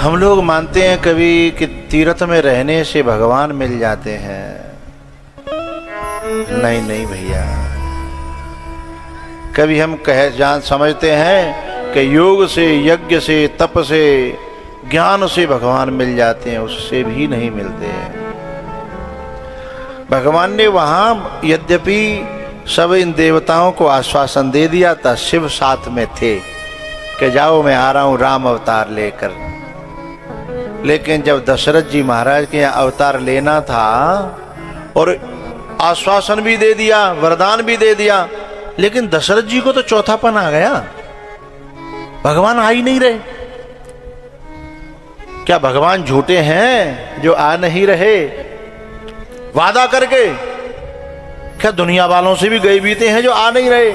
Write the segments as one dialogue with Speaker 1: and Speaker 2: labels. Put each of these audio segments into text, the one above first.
Speaker 1: हम लोग मानते हैं कभी कि तीर्थ में रहने से भगवान मिल जाते हैं। नहीं नहीं भैया, कभी हम समझते हैं कि योग से, यज्ञ से, तप से, ज्ञान से भगवान मिल जाते हैं, उससे भी नहीं मिलते हैं। भगवान ने वहां यद्यपि सब इन देवताओं को आश्वासन दे दिया था, शिव साथ में थे कि जाओ मैं आ रहा हूं राम अवतार लेकर, लेकिन जब दशरथ जी महाराज के यहाँ अवतार लेना था और आश्वासन भी दे दिया, वरदान भी दे दिया, लेकिन दशरथ जी को तो चौथापन आ गया, भगवान आ ही नहीं रहे। क्या भगवान झूठे हैं जो आ नहीं रहे वादा करके? क्या दुनिया वालों से भी गए बीते हैं जो आ नहीं रहे?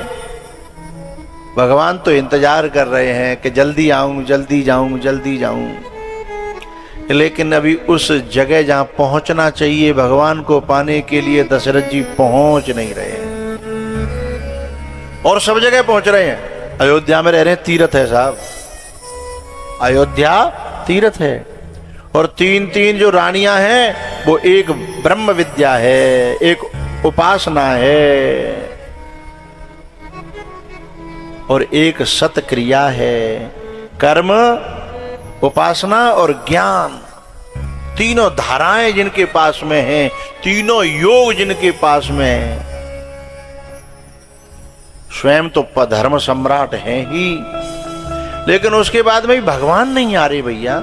Speaker 1: भगवान तो इंतजार कर रहे हैं कि जल्दी आऊं, जल्दी जाऊं, जल्दी जाऊं, लेकिन अभी उस जगह जहां पहुंचना चाहिए भगवान को पाने के लिए दशरथ जी पहुंच नहीं रहे हैं। और सब जगह पहुंच रहे हैं, अयोध्या में रह रहे हैं, तीर्थ है साहब, अयोध्या तीर्थ है। और तीन तीन जो रानियां हैं वो एक ब्रह्म विद्या है, एक उपासना है और एक सत क्रिया है, कर्म, उपासना और ज्ञान। तीनों धाराएं जिनके पास में हैं, तीनों योग जिनके पास में हैं, स्वयं तो धर्म सम्राट हैं ही, लेकिन उसके बाद में भी भगवान नहीं आ रहे भैया।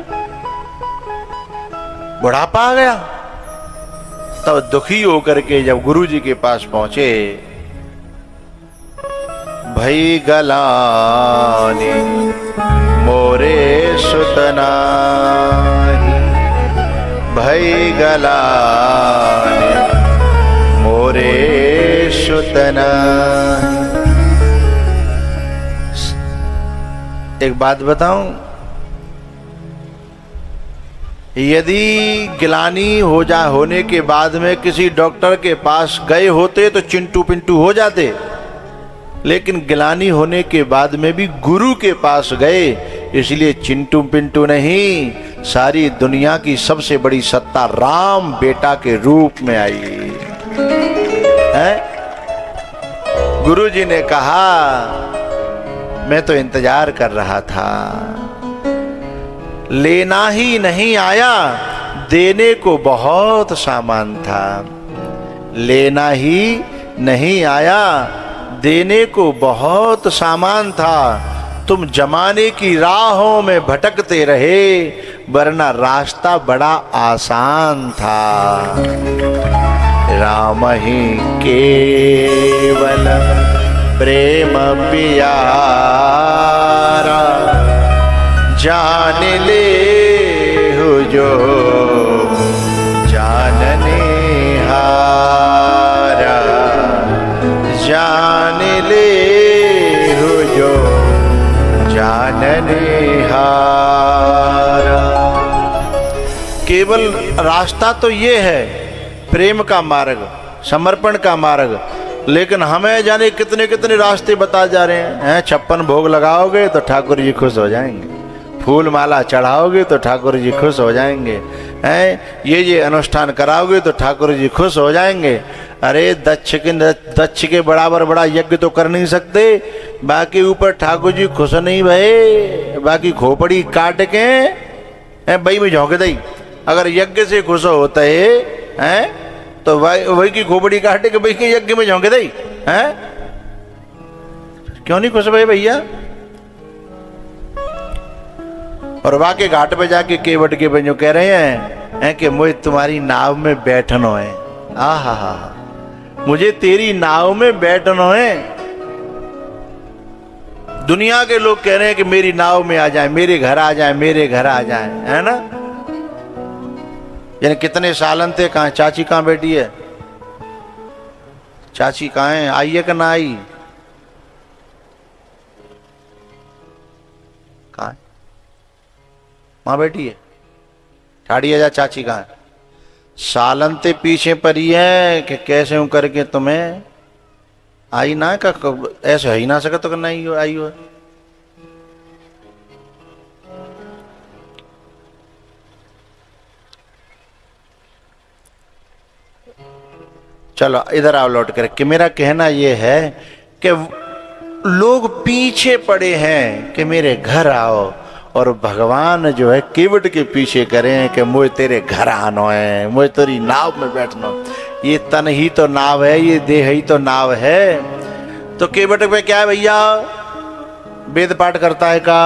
Speaker 1: बुढ़ापा आ गया, तब दुखी होकर के जब गुरु जी के पास पहुंचे, भई गलानी मोरे सुतना, भई गलानी मोरे सुतना। एक बात बताऊं, यदि गिलानी होने के बाद में किसी डॉक्टर के पास गए होते तो चिंटू पिंटू हो जाते, लेकिन गिलानी होने के बाद में भी गुरु के पास गए, इसलिए चिंटू पिंटू नहीं, सारी दुनिया की सबसे बड़ी सत्ता राम बेटा के रूप में आई है। गुरु जी ने कहा मैं तो इंतजार कर रहा था, लेना ही नहीं आया, देने को बहुत सामान था, लेना ही नहीं आया, देने को बहुत सामान था, तुम जमाने की राहों में भटकते रहे, वरना रास्ता बड़ा आसान था। राम ही केवल प्रेम प्यारा, जान ले हो जो जानने हारा, जान ले हो जो जानने हारा। केवल रास्ता तो ये है प्रेम का मार्ग, समर्पण का मार्ग, लेकिन हमें जाने कितने कितने रास्ते बता जा रहे हैं। 56 भोग लगाओगे तो ठाकुर जी खुश हो जाएंगे, फूल माला चढ़ाओगे तो ठाकुर जी खुश हो जाएंगे, हैं ये अनुष्ठान कराओगे तो ठाकुर जी खुश हो जाएंगे। अरे दक्ष के बराबर बड़ा यज्ञ तो कर नहीं सकते, बाकी ऊपर ठाकुर जी खुश नहीं भये, बाकी खोपड़ी काट के बई में झोंक दई। अगर यज्ञ से खुश होता है तो वही की खोपड़ी काटे के भाई के यज्ञ में झोंक दई, हैं क्यों नहीं खुश भाई भैया? और वाके घाट पे जाके केवट के बंजो कह रहे हैं कि मुझे तुम्हारी नाव में बैठनो है, आहा मुझे तेरी नाव में बैठनो है। दुनिया के लोग कह रहे हैं कि मेरी नाव में आ जाए, मेरे घर आ जाए, मेरे घर आ जाए, है ना। यानी कितने सालन थे, कहाँ चाची कहाँ बैठी है, चाची कहाँ है, आई है कि ना आई, कहाँ है, वहां बैठी है, ठाड़ी है जा, चाची कहाँ है। सालन ते पीछे पड़ी है कि कैसे हूं करके तुम्हें आई ना का, ऐसे ही ना सके तो नहीं आई हो। चलो इधर आओ लौट कर कि मेरा कहना ये है कि लोग पीछे पड़े हैं कि मेरे घर आओ, और भगवान जो है केवट के पीछे करें कि मुझे तेरे घर आना है, मुझे तेरी नाव में बैठना। ये तन ही तो नाव है, ये देह ही तो नाव है। तो केवट पे क्या है भैया, वेद पाठ करता है क्या,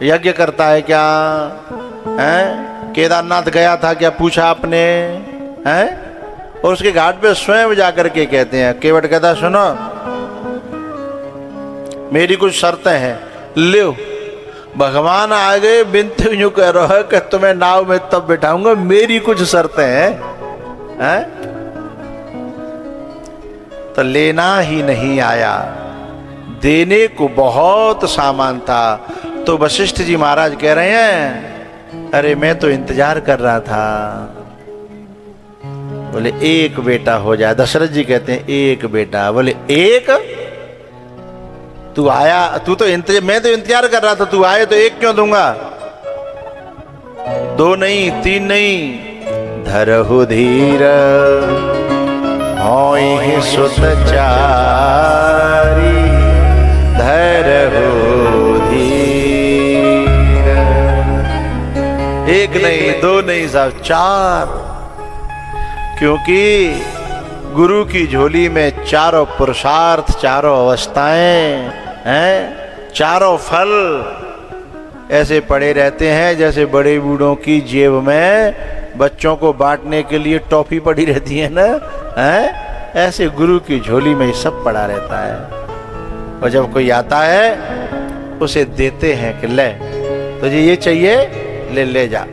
Speaker 1: यज्ञ करता है क्या, हैं? केदारनाथ गया था क्या, पूछा आपने, हैं? और उसके घाट पे स्वयं जाकर के कहते हैं, केवट कहता सुनो मेरी कुछ शर्तें हैं, ले भगवान आ गए, बिनते यूं कह रहा है कि तुम्हें नाव में तब बैठाऊंगा, मेरी कुछ शर्तें हैं, तो लेना ही नहीं आया, देने को बहुत सामान था। तो वशिष्ठ जी महाराज कह रहे हैं अरे मैं तो इंतजार कर रहा था। बोले एक बेटा हो जाए। दशरथ जी कहते हैं एक बेटा। बोले एक, तू आया, तू तो मैं तो इंतजार कर रहा था, तू आए तो एक क्यों दूंगा, दो नहीं तीन नहीं। धरहु धीर होई सुत चारी, धरहु धीर। एक नहीं दो नहीं साहब, चार, क्योंकि गुरु की झोली में चारों पुरुषार्थ, चारों अवस्थाएं हैं, चारों फल ऐसे पड़े रहते हैं जैसे बड़े बूढ़ों की जेब में बच्चों को बांटने के लिए टॉफी पड़ी रहती है ना, हैं? ऐसे गुरु की झोली में सब पड़ा रहता है। और जब कोई आता है उसे देते हैं कि ले तुझे ये चाहिए, ले ले जा।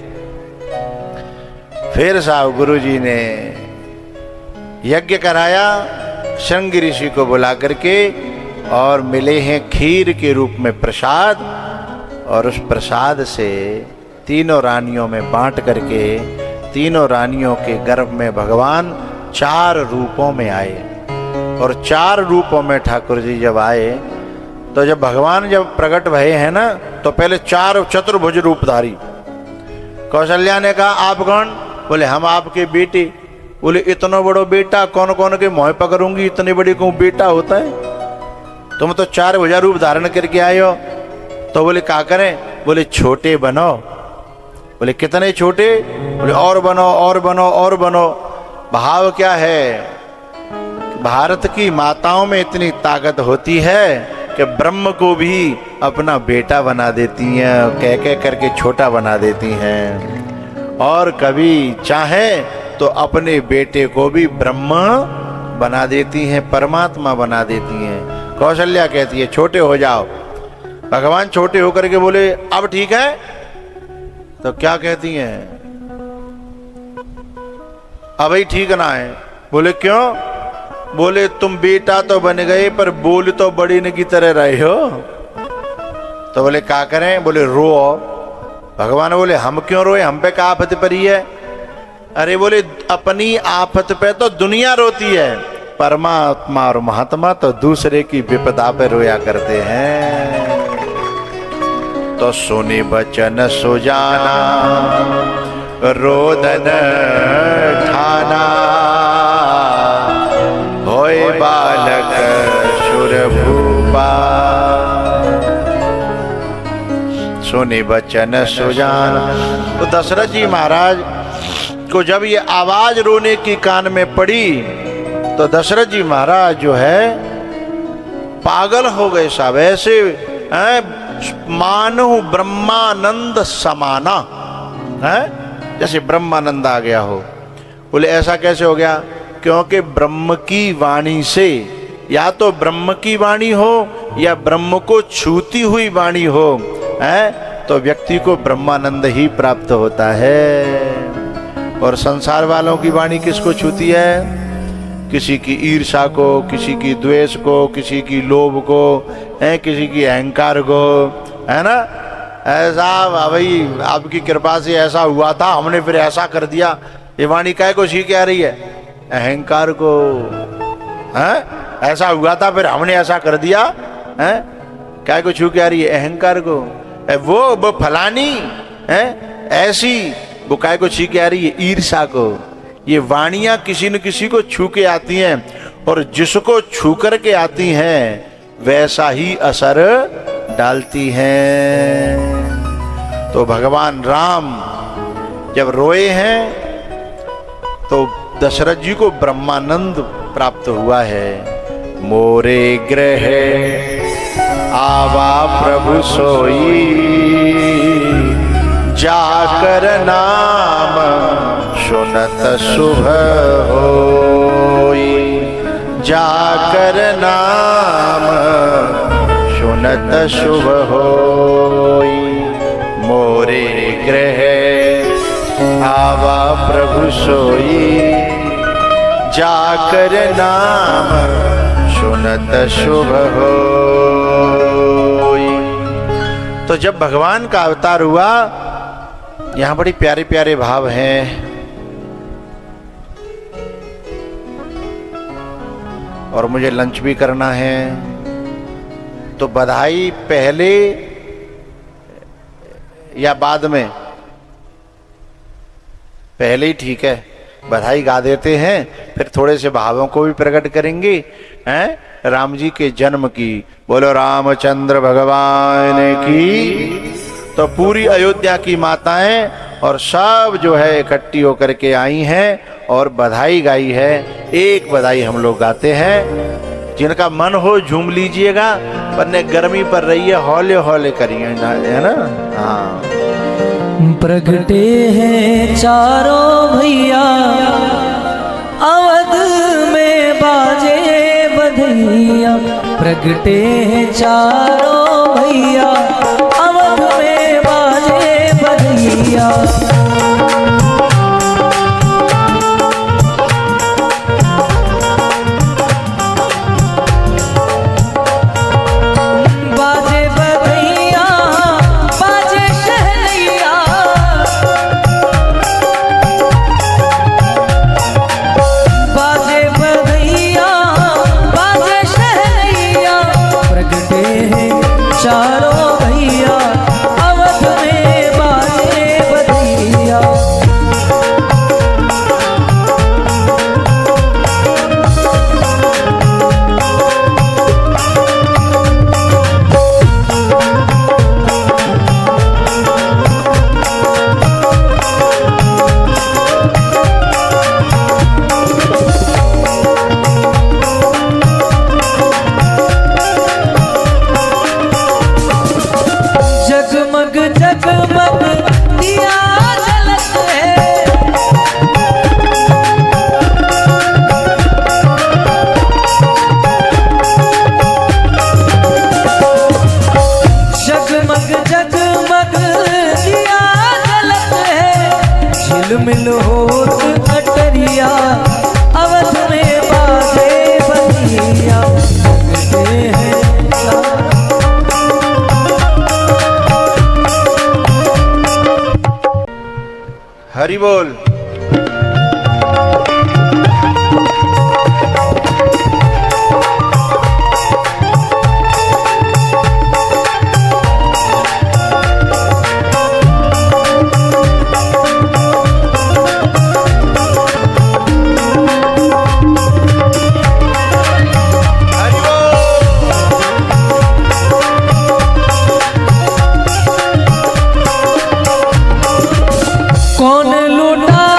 Speaker 1: फिर साहब गुरु जी ने यज्ञ कराया, शृंगी ऋषि को बुला करके, और मिले हैं खीर के रूप में प्रसाद, और उस प्रसाद से तीनों रानियों में बांट करके तीनों रानियों के गर्भ में भगवान चार रूपों में आए। और चार रूपों में ठाकुर जी जब आए, तो जब भगवान जब प्रकट भये हैं ना, तो पहले चार चतुर्भुज रूपधारी। कौशल्या ने कहा आप कौन? बोले हम आपके बेटे। बोले इतना बड़ो बेटा, कौन कौन के मोह पकड़ूंगी, इतने बड़ी को बेटा होता है, तुम तो चार भुजा रूप धारण करके आए हो। तो बोले क्या करें? बोले छोटे बनो। बोले कितने छोटे? बोले और बनो और बनो और बनो। भाव क्या है, भारत की माताओं में इतनी ताकत होती है कि ब्रह्म को भी अपना बेटा बना देती हैं, कह कह करके छोटा बना देती हैं, और कभी चाहे तो अपने बेटे को भी ब्रह्म बना देती हैं, परमात्मा बना देती हैं। कौशल्या कहती है छोटे हो जाओ। भगवान छोटे होकर के बोले अब ठीक है? तो क्या कहती हैं? अभी ठीक ना है। बोले क्यों? बोले तुम बेटा तो बन गए पर बोल तो बड़ी ने की तरह रहे हो। तो बोले क्या करें? बोले रो। भगवान बोले हम क्यों रोए, हम पे क्या आफत पड़ी है? अरे बोले अपनी आफत पे तो दुनिया रोती है, परमात्मा और महात्मा तो दूसरे की विपदा पे रोया करते हैं। तो सुने बचन सुजाना, रोदन ठाना, होए बालक सुरभूपा। सुने बचन सुजाना। तो दशरथ जी महाराज को जब ये आवाज रोने की कान में पड़ी, तो दशरथ जी महाराज जो है पागल हो गए साहब। ऐसे मानो ब्रह्मानंद समाना है, जैसे ब्रह्मानंद आ गया हो। बोले ऐसा कैसे हो गया? क्योंकि ब्रह्म की वाणी से, या तो ब्रह्म की वाणी हो या ब्रह्म को छूती हुई वाणी हो, है तो व्यक्ति को ब्रह्मानंद ही प्राप्त होता है। और संसार वालों की वाणी किसको छूती है? किसी की ईर्षा को, किसी की द्वेष को, किसी की लोभ को, है किसी की अहंकार को, है ना। ऐसा भाई आपकी कृपा से ऐसा हुआ था, हमने फिर ऐसा कर दिया। ये वाणी काय को सीख आ रही है? अहंकार को। है ऐसा हुआ था फिर हमने ऐसा कर दिया, है काय को छू के आ रही है? अहंकार को। वो फलानी है ऐसी, वो काय को छू के आ रही है? ईर्षा को। ये वाणियां किसी न किसी को छू के आती हैं, और जिसको छू कर के आती हैं वैसा ही असर डालती हैं। तो भगवान राम जब रोए हैं तो दशरथ जी को ब्रह्मानंद प्राप्त हुआ है। मोरे गृह आवा प्रभु सोई, जाकर नाम सुनत शुभ होई। जाकर नाम सुनत शुभ होई। मोरे गृह आवा प्रभु सोई, जाकर नाम सुनत शुभ होई। तो जब भगवान का अवतार हुआ, यहां बड़ी प्यारे प्यारे भाव हैं। और मुझे लंच भी करना है, तो बधाई पहले या बाद में? पहले ही ठीक है, बधाई गा देते हैं, फिर थोड़े से भावों को भी प्रकट करेंगे हैं राम जी के जन्म की। बोलो रामचंद्र भगवान की। तो पूरी अयोध्या की माताएं और सब जो है इकट्ठी होकर के आई हैं और बधाई गाई है। एक बधाई हम लोग गाते हैं, जिनका मन हो झूम लीजिएगा, वरने गर्मी पर रही है, हौले हौले करिए, है ना। हाँ,
Speaker 2: प्रगटे हैं चारों भैया, अवध में बाजे बधैया। प्रगटे हैं चारों भैया, अवध में बाजे बधैया। चारों भैया अवध में बाजे बधैया। जगमग जगमग दिया जलत है, जगमग जगमग दिया जलत है। झिलमिल होत अटरिया, अवध में बाजे बधैया। प्रगटे हैं
Speaker 1: हरि बोल।
Speaker 2: कौन लूटा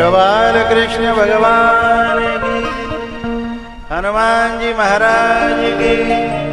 Speaker 1: भगवान कृष्ण भगवान की, हनुमान जी महाराज की।